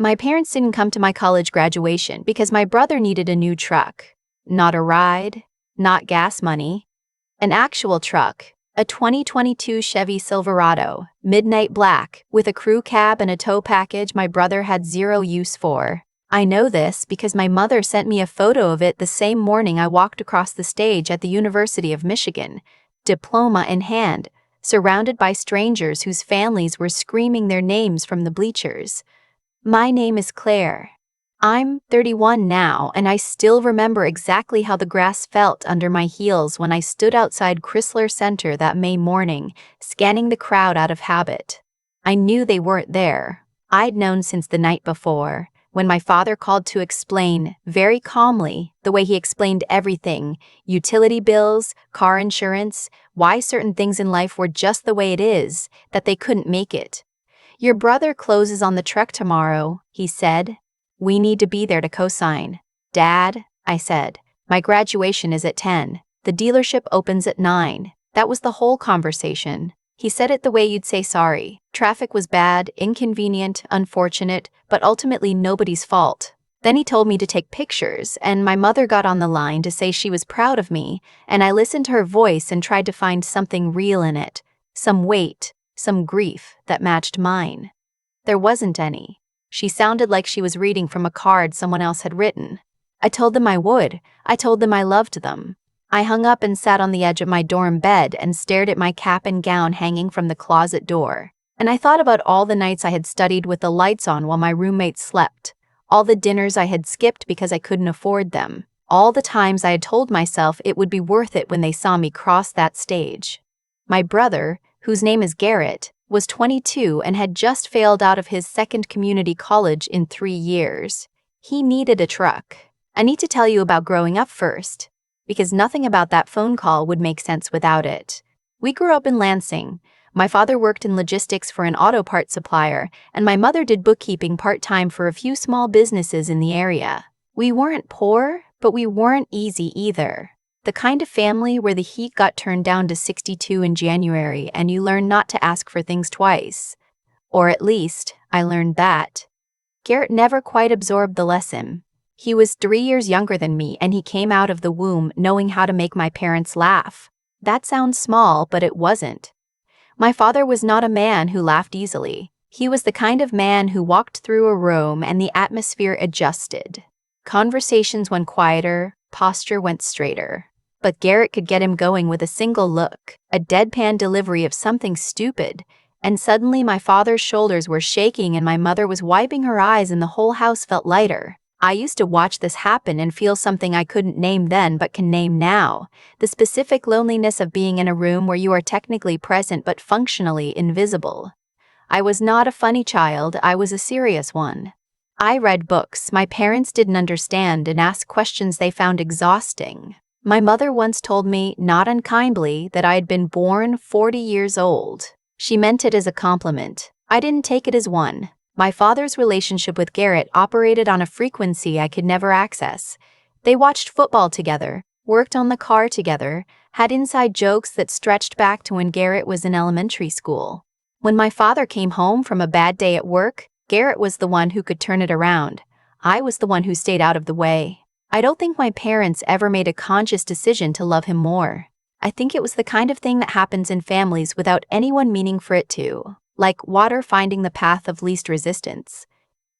My parents didn't come to my college graduation because my brother needed a new truck. Not a ride, not gas money. An actual truck, a 2022 Chevy Silverado, midnight black, with a crew cab and a tow package my brother had zero use for. I know this because my mother sent me a photo of it the same morning I walked across the stage at the University of Michigan, diploma in hand, surrounded by strangers whose families were screaming their names from the bleachers. My name is Claire. I'm 31 now, and I still remember exactly how the grass felt under my heels when I stood outside Chrysler Center that May morning, scanning the crowd out of habit. I knew they weren't there. I'd known since the night before, when my father called to explain, very calmly, the way he explained everything: utility bills, car insurance, why certain things in life were just the way it is, that they couldn't make it. "Your brother closes on the truck tomorrow," he said. "We need to be there to co-sign." "Dad," I said, "my graduation is at 10. The dealership opens at 9. That was the whole conversation. He said it the way you'd say sorry. Traffic was bad, inconvenient, unfortunate, but ultimately nobody's fault. Then he told me to take pictures, and my mother got on the line to say she was proud of me, and I listened to her voice and tried to find something real in it, some weight, some grief that matched mine. There wasn't any. She sounded like she was reading from a card someone else had written. I told them I would. I told them I loved them. I hung up and sat on the edge of my dorm bed and stared at my cap and gown hanging from the closet door. And I thought about all the nights I had studied with the lights on while my roommates slept, all the dinners I had skipped because I couldn't afford them, all the times I had told myself it would be worth it when they saw me cross that stage. My brother, whose name is Garrett, was 22 and had just failed out of his second community college in 3 years. He needed a truck. I need to tell you about growing up first, because nothing about that phone call would make sense without it. We grew up in Lansing. My father worked in logistics for an auto parts supplier, and my mother did bookkeeping part-time for a few small businesses in the area. We weren't poor, but we weren't easy either. The kind of family where the heat got turned down to 62 in January and you learn not to ask for things twice. Or at least, I learned that. Garrett never quite absorbed the lesson. He was 3 years younger than me, and he came out of the womb knowing how to make my parents laugh. That sounds small, but it wasn't. My father was not a man who laughed easily. He was the kind of man who walked through a room and the atmosphere adjusted. Conversations went quieter, posture went straighter. But Garrett could get him going with a single look, a deadpan delivery of something stupid, and suddenly my father's shoulders were shaking and my mother was wiping her eyes and the whole house felt lighter. I used to watch this happen and feel something I couldn't name then but can name now, the specific loneliness of being in a room where you are technically present but functionally invisible. I was not a funny child, I was a serious one. I read books my parents didn't understand and asked questions they found exhausting. My mother once told me, not unkindly, that I had been born 40 years old. She meant it as a compliment. I didn't take it as one. My father's relationship with Garrett operated on a frequency I could never access. They watched football together, worked on the car together, had inside jokes that stretched back to when Garrett was in elementary school. When my father came home from a bad day at work, Garrett was the one who could turn it around. I was the one who stayed out of the way. I don't think my parents ever made a conscious decision to love him more. I think it was the kind of thing that happens in families without anyone meaning for it to, like water finding the path of least resistance.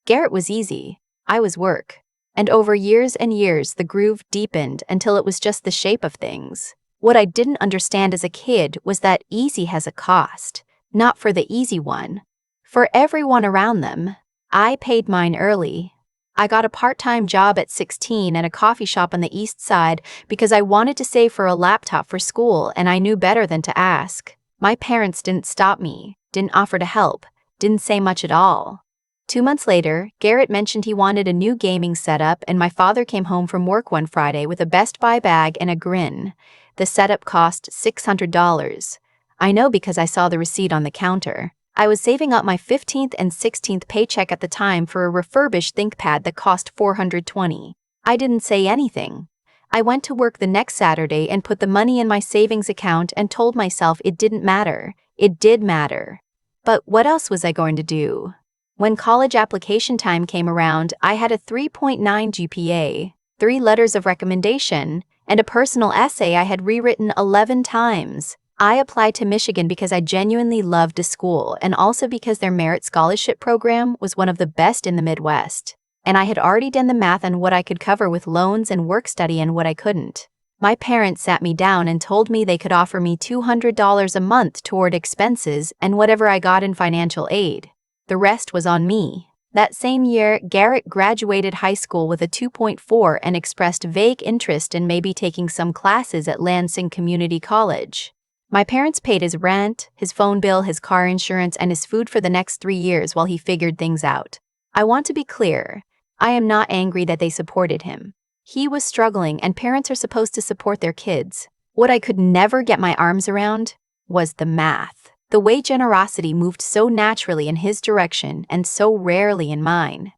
Garrett was easy, I was work. And over years and years the groove deepened until it was just the shape of things. What I didn't understand as a kid was that easy has a cost, not for the easy one. For everyone around them. I paid mine early. I got a part-time job at 16 at a coffee shop on the east side because I wanted to save for a laptop for school and I knew better than to ask. My parents didn't stop me, didn't offer to help, didn't say much at all. 2 months later, Garrett mentioned he wanted a new gaming setup and my father came home from work one Friday with a Best Buy bag and a grin. The setup cost $600. I know because I saw the receipt on the counter. I was saving up my 15th and 16th paycheck at the time for a refurbished ThinkPad that cost $420. I didn't say anything. I went to work the next Saturday and put the money in my savings account and told myself it didn't matter. It did matter. But what else was I going to do? When college application time came around, I had a 3.9 GPA, 3 letters of recommendation, and a personal essay I had rewritten 11 times. I applied to Michigan because I genuinely loved the school and also because their merit scholarship program was one of the best in the Midwest. And I had already done the math on what I could cover with loans and work study and what I couldn't. My parents sat me down and told me they could offer me $200 a month toward expenses and whatever I got in financial aid. The rest was on me. That same year, Garrett graduated high school with a 2.4 and expressed vague interest in maybe taking some classes at Lansing Community College. My parents paid his rent, his phone bill, his car insurance, and his food for the next 3 years while he figured things out. I want to be clear. I am not angry that they supported him. He was struggling, and parents are supposed to support their kids. What I could never get my arms around was the math. The way generosity moved so naturally in his direction and so rarely in mine.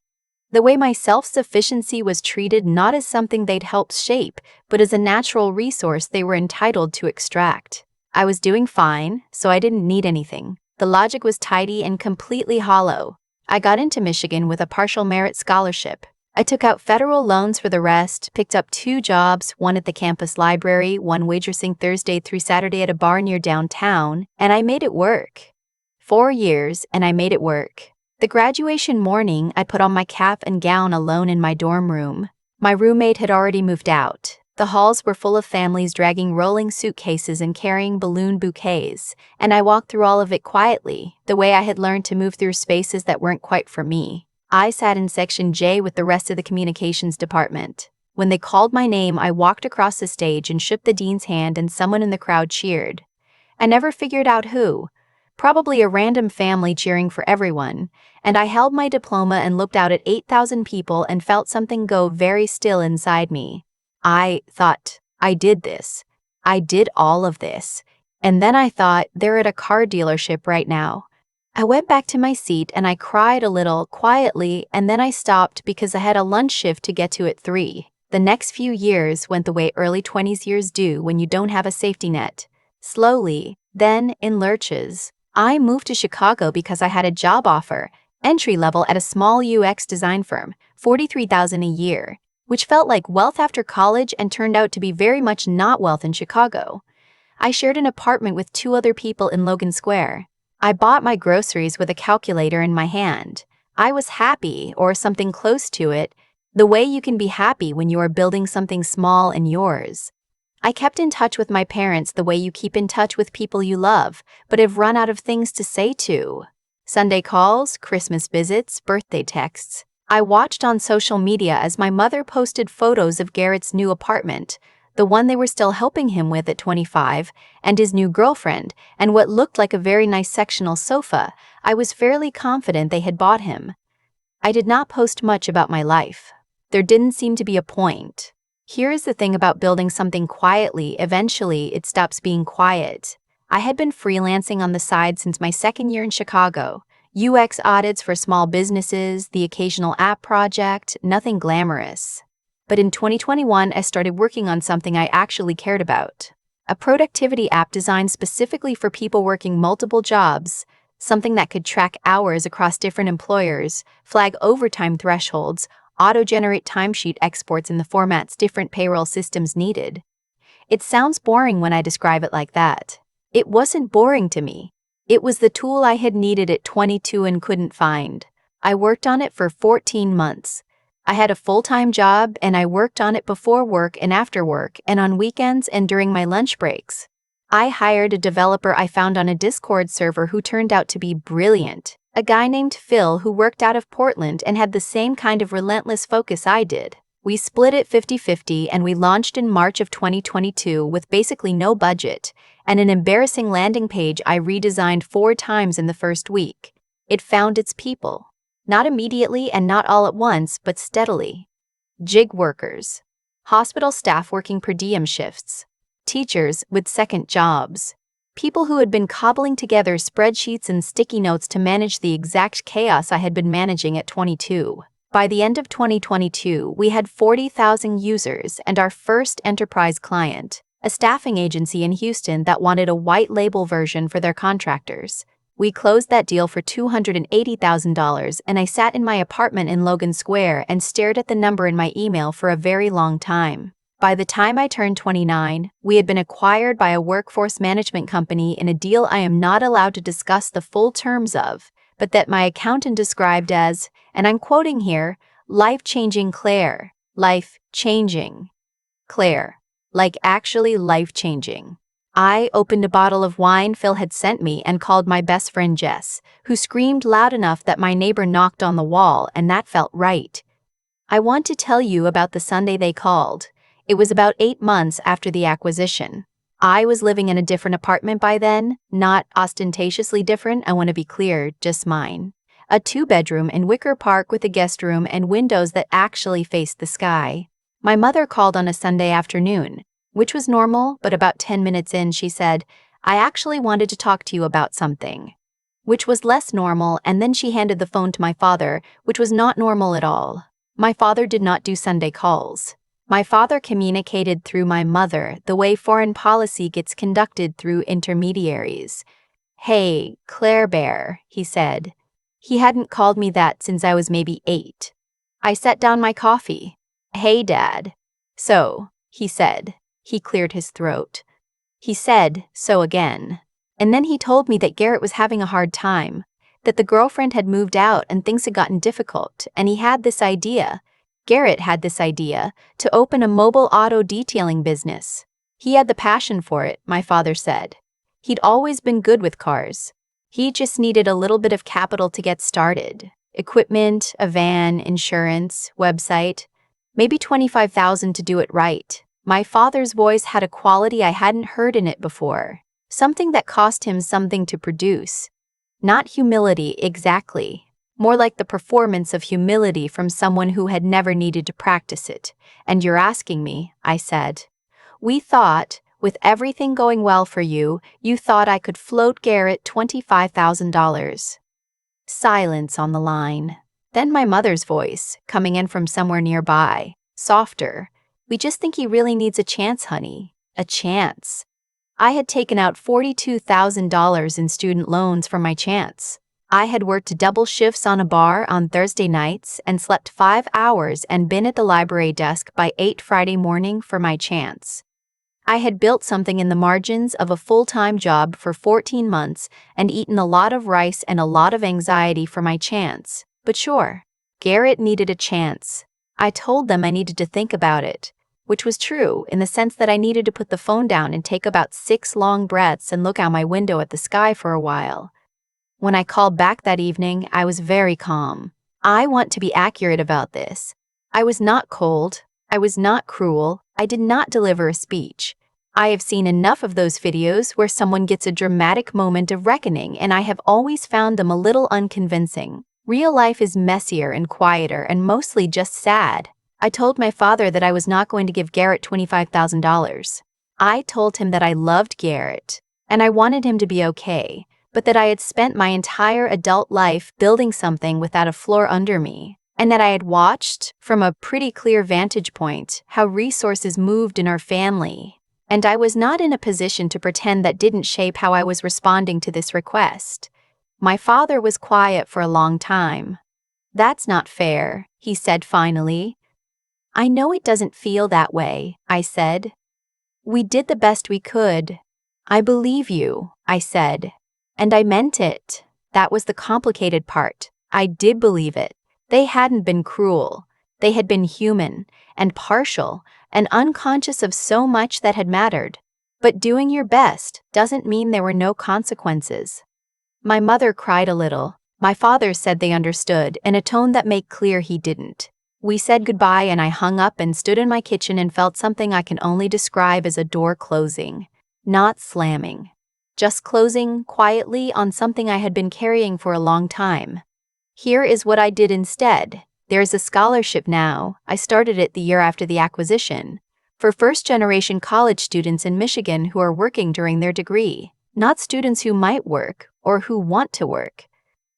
The way my self-sufficiency was treated not as something they'd helped shape, but as a natural resource they were entitled to extract. I was doing fine, so I didn't need anything. The logic was tidy and completely hollow. I got into Michigan with a partial merit scholarship. I took out federal loans for the rest, picked up 2 jobs, one at the campus library, one waitressing Thursday through Saturday at a bar near downtown, and I made it work. 4 years, and I made it work. The graduation morning, I put on my cap and gown alone in my dorm room. My roommate had already moved out. The halls were full of families dragging rolling suitcases and carrying balloon bouquets, and I walked through all of it quietly, the way I had learned to move through spaces that weren't quite for me. I sat in Section J with the rest of the communications department. When they called my name, I walked across the stage and shook the dean's hand, and someone in the crowd cheered. I never figured out who. Probably a random family cheering for everyone, and I held my diploma and looked out at 8,000 people and felt something go very still inside me. I thought, I did this. I did all of this. And then I thought, they're at a car dealership right now. I went back to my seat and I cried a little, quietly, and then I stopped because I had a lunch shift to get to at 3. The next few years went the way early 20s years do when you don't have a safety net. Slowly, then, in lurches, I moved to Chicago because I had a job offer, entry level at a small UX design firm, $43,000 a year, which felt like wealth after college and turned out to be very much not wealth in Chicago. I shared an apartment with 2 other people in Logan Square. I bought my groceries with a calculator in my hand. I was happy, or something close to it, the way you can be happy when you are building something small and yours. I kept in touch with my parents the way you keep in touch with people you love, but have run out of things to say to. Sunday calls, Christmas visits, birthday texts. I watched on social media as my mother posted photos of Garrett's new apartment, the one they were still helping him with at 25, and his new girlfriend, and what looked like a very nice sectional sofa. I was fairly confident they had bought him. I did not post much about my life. There didn't seem to be a point. Here is the thing about building something quietly, eventually it stops being quiet. I had been freelancing on the side since my 2nd year in Chicago. UX audits for small businesses, the occasional app project, nothing glamorous. But in 2021, I started working on something I actually cared about. A productivity app designed specifically for people working multiple jobs, something that could track hours across different employers, flag overtime thresholds, auto-generate timesheet exports in the formats different payroll systems needed. It sounds boring when I describe it like that. It wasn't boring to me. It was the tool I had needed at 22 and couldn't find. I worked on it for 14 months. I had a full-time job and I worked on it before work and after work and on weekends and during my lunch breaks. I hired a developer I found on a Discord server who turned out to be brilliant, a guy named Phil who worked out of Portland and had the same kind of relentless focus I did. We split it 50-50 and we launched in March of 2022 with basically no budget and an embarrassing landing page I redesigned 4 times in the first week. It found its people. Not immediately and not all at once, but steadily. Gig workers. Hospital staff working per diem shifts. Teachers with second jobs. People who had been cobbling together spreadsheets and sticky notes to manage the exact chaos I had been managing at 22. By the end of 2022, we had 40,000 users and our first enterprise client, a staffing agency in Houston that wanted a white label version for their contractors. We closed that deal for $280,000, and I sat in my apartment in Logan Square and stared at the number in my email for a very long time. By the time I turned 29, we had been acquired by a workforce management company in a deal I am not allowed to discuss the full terms of, but that my accountant described as, and I'm quoting here, life-changing Claire. Life-changing. Claire. Like actually life-changing. I opened a bottle of wine Phil had sent me and called my best friend Jess, who screamed loud enough that my neighbor knocked on the wall, and that felt right. I want to tell you about the Sunday they called. It was about 8 months after the acquisition. I was living in a different apartment by then, not ostentatiously different, I want to be clear, just mine. A 2-bedroom in Wicker Park with a guest room and windows that actually faced the sky. My mother called on a Sunday afternoon, which was normal, but about 10 minutes in she said, "I actually wanted to talk to you about something." Which was less normal, and then she handed the phone to my father, which was not normal at all. My father did not do Sunday calls. My father communicated through my mother the way foreign policy gets conducted through intermediaries. "Hey, Claire Bear," he said. He hadn't called me that since I was maybe 8. I set down my coffee. "Hey, Dad." "So," he said. He cleared his throat. He said, "So again." And then he told me that Garrett was having a hard time, that the girlfriend had moved out and things had gotten difficult, and he had this idea. Garrett had this idea to open a mobile auto detailing business. He had the passion for it, my father said. He'd always been good with cars. He just needed a little bit of capital to get started. Equipment, a van, insurance, website. Maybe $25,000 to do it right. My father's voice had a quality I hadn't heard in it before. Something that cost him something to produce. Not humility exactly. More like the performance of humility from someone who had never needed to practice it. "And you're asking me," I said. "We thought, with everything going well for you, you thought I could float Garrett $25,000. Silence on the line. Then my mother's voice, coming in from somewhere nearby, softer. "We just think he really needs a chance, honey. A chance." I had taken out $42,000 in student loans for my chance. I had worked double shifts on a bar on Thursday nights and slept 5 hours and been at the library desk by 8 Friday morning for my chance. I had built something in the margins of a full-time job for 14 months and eaten a lot of rice and a lot of anxiety for my chance. But sure, Garrett needed a chance. I told them I needed to think about it, which was true in the sense that I needed to put the phone down and take about 6 long breaths and look out my window at the sky for a while. When I called back that evening, I was very calm. I want to be accurate about this. I was not cold. I was not cruel. I did not deliver a speech. I have seen enough of those videos where someone gets a dramatic moment of reckoning, and I have always found them a little unconvincing. Real life is messier and quieter and mostly just sad. I told my father that I was not going to give Garrett $25,000. I told him that I loved Garrett, and I wanted him to be okay, but that I had spent my entire adult life building something without a floor under me, and that I had watched, from a pretty clear vantage point, how resources moved in our family. And I was not in a position to pretend that didn't shape how I was responding to this request. My father was quiet for a long time. "That's not fair," he said finally. "I know it doesn't feel that way," I said. "We did the best we could." "I believe you," I said. And I meant it. That was the complicated part. I did believe it. They hadn't been cruel. They had been human, and partial, and unconscious of so much that had mattered. But doing your best doesn't mean there were no consequences. My mother cried a little. My father said they understood in a tone that made clear he didn't. We said goodbye and I hung up and stood in my kitchen and felt something I can only describe as a door closing. Not slamming. Just closing quietly on something I had been carrying for a long time. Here is what I did instead. There is a scholarship now. I started it the year after the acquisition. For first-generation college students in Michigan who are working during their degree. Not students who might work or who want to work,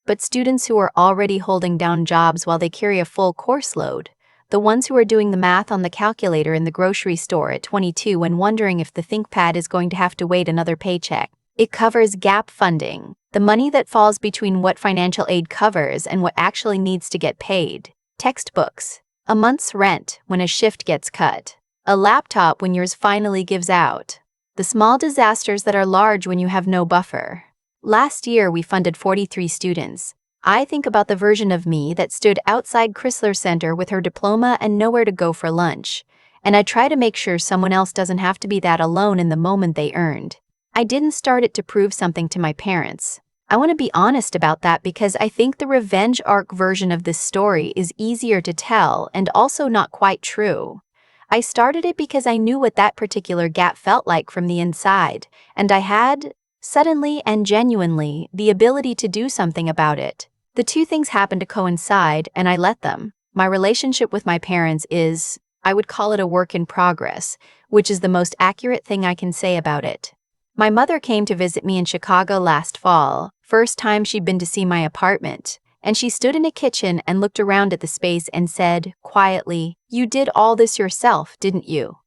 but students who are already holding down jobs while they carry a full course load. The ones who are doing the math on the calculator in the grocery store at 22 and wondering if the ThinkPad is going to have to wait another paycheck. It covers gap funding, The money that falls between what financial aid covers and what actually needs to get paid. Textbooks. A month's rent when a shift gets cut. A laptop when yours finally gives out. The small disasters that are large when you have no buffer. Last year, we funded 43 students. I think about the version of me that stood outside Chrysler Center with her diploma and nowhere to go for lunch. And I try to make sure someone else doesn't have to be that alone in the moment they earned. I didn't start it to prove something to my parents. I want to be honest about that because I think the revenge arc version of this story is easier to tell and also not quite true. I started it because I knew what that particular gap felt like from the inside, and I had, suddenly and genuinely, the ability to do something about it. The two things happened to coincide, and I let them. My relationship with my parents is, I would call it a work in progress, which is the most accurate thing I can say about it. My mother came to visit me in Chicago last fall, first time she'd been to see my apartment, and she stood in a kitchen and looked around at the space and said, quietly, "You did all this yourself, didn't you?"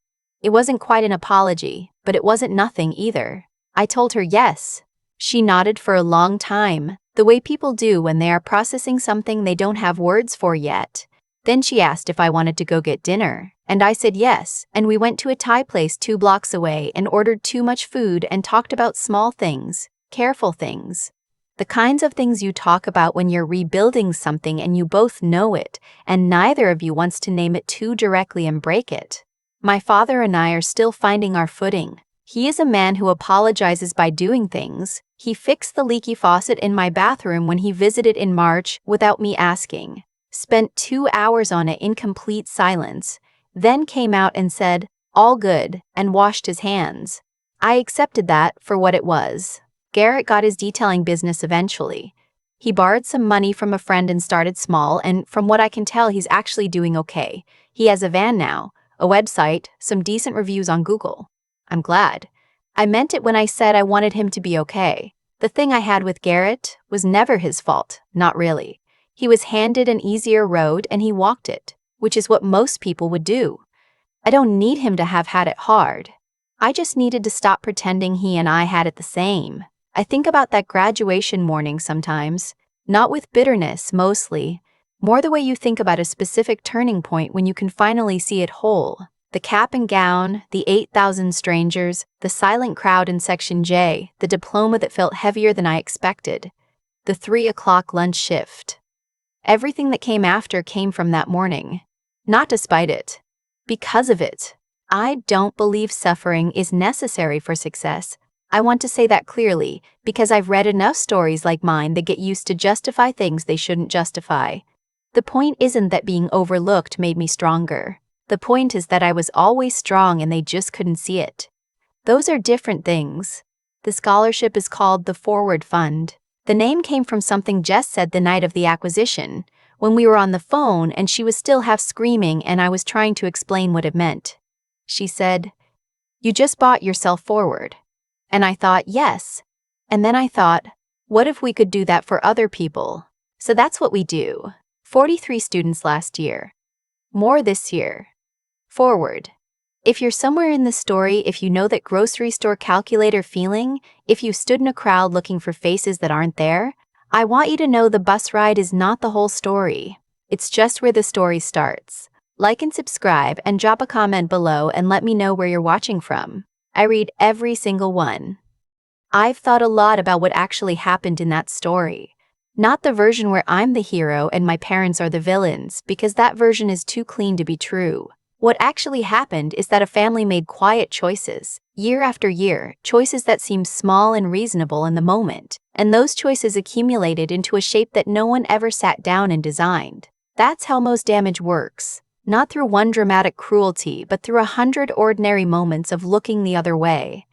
It wasn't quite an apology, but it wasn't nothing either. I told her yes. She nodded for a long time, the way people do when they are processing something they don't have words for yet. Then she asked if I wanted to go get dinner, and I said yes, and we went to a Thai place 2 blocks away and ordered too much food and talked about small things, careful things. The kinds of things you talk about when you're rebuilding something and you both know it, and neither of you wants to name it too directly and break it. My father and I are still finding our footing. He is a man who apologizes by doing things. He fixed the leaky faucet in my bathroom when he visited in March without me asking. Spent 2 hours on it in complete silence, then came out and said, "All good," and washed his hands. I accepted that for what it was. Garrett got his detailing business eventually. He borrowed some money from a friend and started small, and from what I can tell, he's actually doing okay. He has a van now, a website, some decent reviews on Google. I'm glad. I meant it when I said I wanted him to be okay. The thing I had with Garrett was never his fault, not really. He was handed an easier road and he walked it, which is what most people would do. I don't need him to have had it hard. I just needed to stop pretending he and I had it the same. I think about that graduation morning sometimes, not with bitterness mostly, more the way you think about a specific turning point when you can finally see it whole. The cap and gown, the 8,000 strangers, the silent crowd in Section J, the diploma that felt heavier than I expected, the 3 o'clock lunch shift. Everything that came after came from that morning. Not despite it. Because of it. I don't believe suffering is necessary for success. I want to say that clearly, because I've read enough stories like mine that get used to justify things they shouldn't justify. The point isn't that being overlooked made me stronger. The point is that I was always strong and they just couldn't see it. Those are different things. The scholarship is called the Forward Fund. The name came from something Jess said the night of the acquisition, when we were on the phone and she was still half screaming and I was trying to explain what it meant. She said, "You just bought yourself forward." And I thought, yes. And then I thought, what if we could do that for other people? So that's what we do. 43 students last year. More this year. Forward. If you're somewhere in the story, if you know that grocery store calculator feeling, if you stood in a crowd looking for faces that aren't there, I want you to know the bus ride is not the whole story. It's just where the story starts. Like and subscribe and drop a comment below and let me know where you're watching from. I read every single one. I've thought a lot about what actually happened in that story. Not the version where I'm the hero and my parents are the villains, because that version is too clean to be true. What actually happened is that a family made quiet choices, year after year, choices that seemed small and reasonable in the moment, and those choices accumulated into a shape that no one ever sat down and designed. That's how most damage works. Not through one dramatic cruelty, but through 100 ordinary moments of looking the other way.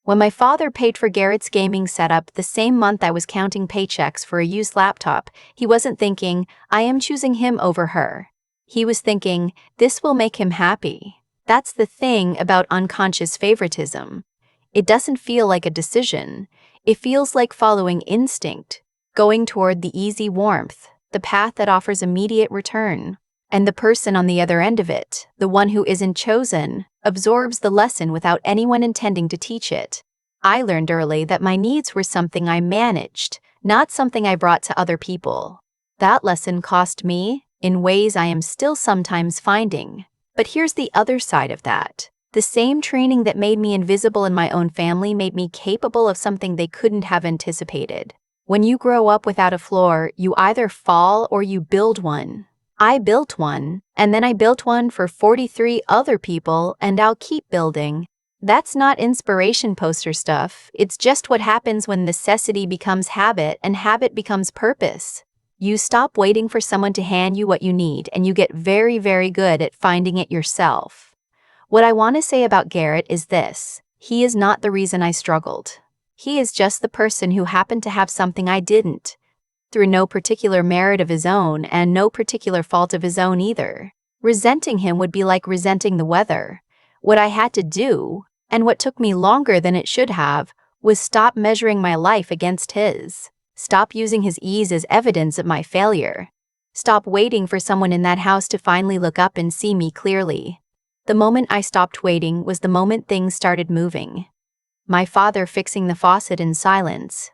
When my father paid for Garrett's gaming setup the same month I was counting paychecks for a used laptop, he wasn't thinking, "I am choosing him over her." He was thinking, "This will make him happy." That's the thing about unconscious favoritism. It doesn't feel like a decision. It feels like following instinct, going toward the easy warmth, the path that offers immediate return. And the person on the other end of it, the one who isn't chosen, absorbs the lesson without anyone intending to teach it. I learned early that my needs were something I managed, not something I brought to other people. That lesson cost me, in ways I am still sometimes finding. But here's the other side of that. The same training that made me invisible in my own family made me capable of something they couldn't have anticipated. When you grow up without a floor, you either fall or you build one. I built one, and then I built one for 43 other people, and I'll keep building. That's not inspiration poster stuff, it's just what happens when necessity becomes habit and habit becomes purpose. You stop waiting for someone to hand you what you need, and you get very, very good at finding it yourself. What I want to say about Garrett is this: he is not the reason I struggled. He is just the person who happened to have something I didn't, through no particular merit of his own and no particular fault of his own either. Resenting him would be like resenting the weather. What I had to do, and what took me longer than it should have, was stop measuring my life against his. Stop using his ease as evidence of my failure. Stop waiting for someone in that house to finally look up and see me clearly. The moment I stopped waiting was the moment things started moving. My father fixing the faucet in silence.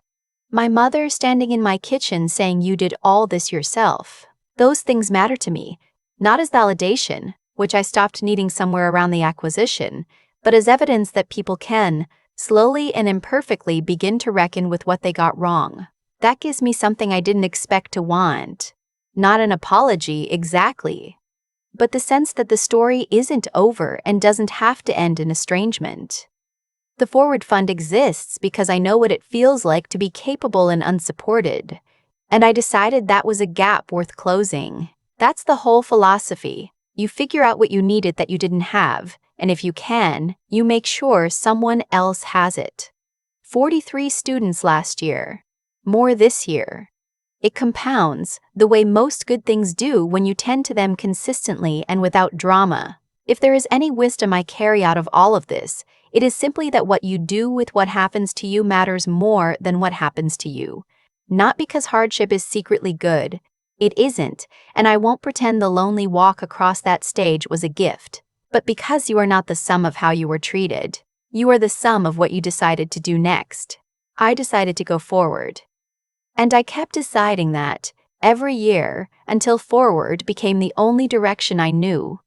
My mother standing in my kitchen saying, "You did all this yourself." Those things matter to me, not as validation, which I stopped needing somewhere around the acquisition, but as evidence that people can, slowly and imperfectly, begin to reckon with what they got wrong. That gives me something I didn't expect to want. Not an apology, exactly, but the sense that the story isn't over and doesn't have to end in estrangement. The Forward Fund exists because I know what it feels like to be capable and unsupported, and I decided that was a gap worth closing. That's the whole philosophy. You figure out what you needed that you didn't have, and if you can, you make sure someone else has it. 43 students last year. More this year. It compounds, the way most good things do when you tend to them consistently and without drama. If there is any wisdom I carry out of all of this, it is simply that what you do with what happens to you matters more than what happens to you. Not because hardship is secretly good. It isn't, and I won't pretend the lonely walk across that stage was a gift. But because you are not the sum of how you were treated. You are the sum of what you decided to do next. I decided to go forward. And I kept deciding that, every year, until forward became the only direction I knew.